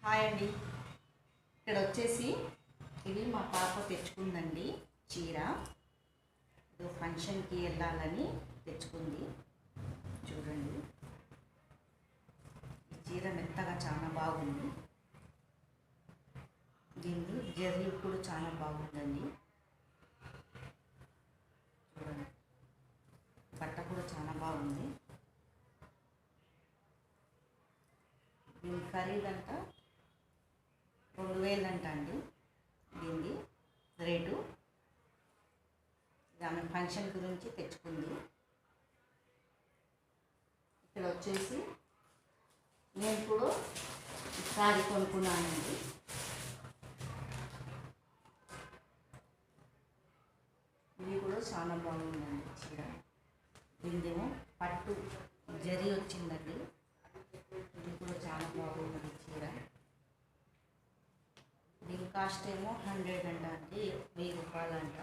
Hi అండి. ఇక్కడ వచ్చేసి ఇది మా పాప తెచ్చుకుందండి చీర. ఏదో ఫంక్షన్కి వెళ్ళాలని తెచ్చుకుంది. చూడండి, ఈ చీర మెత్తగా చాలా బాగుంది. దీన్ని జరీ కూడా చాలా బాగుందండి. చూడండి, బట్ట కూడా చాలా బాగుంది. దీని ఖరీదంట 2000 అంట అండి. దీన్ని రేటు ఆమె ఫంక్షన్ గురించి తెచ్చుకుంది. ఇక్కడ వచ్చేసి నేను కూడా సారీ కొనుక్కున్నానండి. ఇది కూడా చాలా బాగుందండి చీర. దీనిదేమో పట్టు జరీ వచ్చిందండి. ఇది కూడా చాలా బాగుంది చీర. దీని కాస్ట్ ఏమో 100 అంట అండి, 1000 రూపాయలు అంట.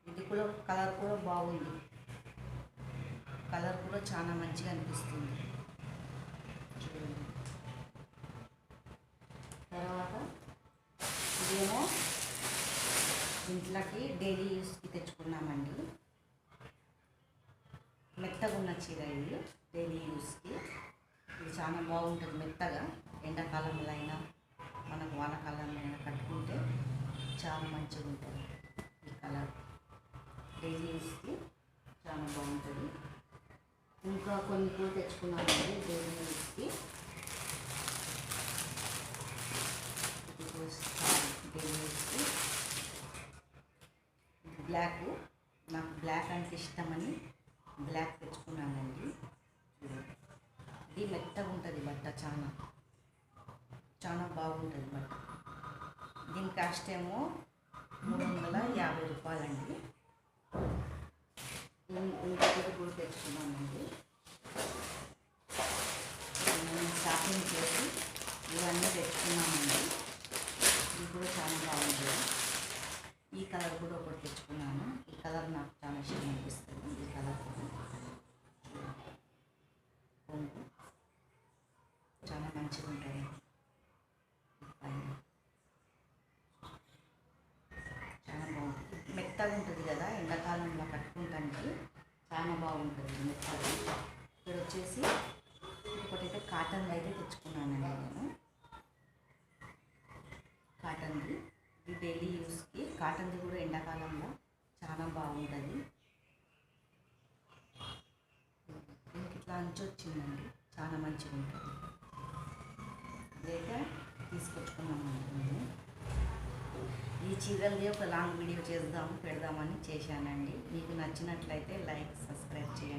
ఇది కూడా కలర్ కూడా బాగుంది. కలర్ కూడా చాలా మంచిగా అనిపిస్తుంది. చూడండి, తర్వాత ఇదేమో ఇంట్లోకి డైలీ యూస్కి తెచ్చుకున్నామండి. మెత్తగా ఉన్న చీర ఇది డైలీ యూస్కి. ఇది చాలా బాగుంటుంది మెత్తగా. ఎండాకాలంలో అయినా మనకు వానకాలంలో అయినా కట్టుకుంటే చాలా మంచిగా ఉంటుంది. ఈ కలర్ డైలీ యూస్కి చాలా బాగుంటుంది. ఇంకా కొన్ని కూడా తెచ్చుకున్నామండి డైలీ యూస్కి. డైలీ యూస్కి బ్లాక్, నాకు బ్లాక్ అంటే ఇష్టమని బ్లాక్ తెచ్చుకున్నానండి. ఇది మెత్తగా ఉంటుంది బట్ట, చాలా చాలా బాగుంటుంది బట్ట. దీని కాస్ట్ ఏమో 350 రూపాయలండి. ఇంకొకటి కూడా తెచ్చుకున్నామండి. మేము షాపింగ్ చేసి ఇవన్నీ తెచ్చుకున్నామండి. ఇది కూడా చాలా బాగుంటుంది. ఈ కలర్ కూడా ఒకటి తెచ్చుకున్నాను. ఈ కలర్ నాకు చాలా ఇష్టం అనిపిస్తుంది. ఈ కలర్ చాలా మంచిగా ఉంటుంది. చాలా బాగుంటుంది, మెత్తగా ఉంటుంది కదా, ఎండాకాలంలో కట్టుకుంటానికి చాలా బాగుంటుంది మెత్తగా. ఇక్కడ వచ్చేసి ఒకటైతే కాటన్ అయితే తెచ్చుకున్నానండి నేను. కాటన్ది ఇది డైలీ యూస్కి. కాటన్ది కూడా ఎండాకాలంలో చాలా బాగుంటుంది. దీనికి ఇట్లా అంచు వచ్చిందండి, చాలా మంచిగా ఉంటుంది. ఇదైతే తీసుకొచ్చుకున్నామండి నేను. ఈ చీరల్ని ఒక లాంగ్ వీడియో పెడదామని చేశానండి. మీకు నచ్చినట్లయితే లైక్, సబ్స్క్రైబ్ చేయండి.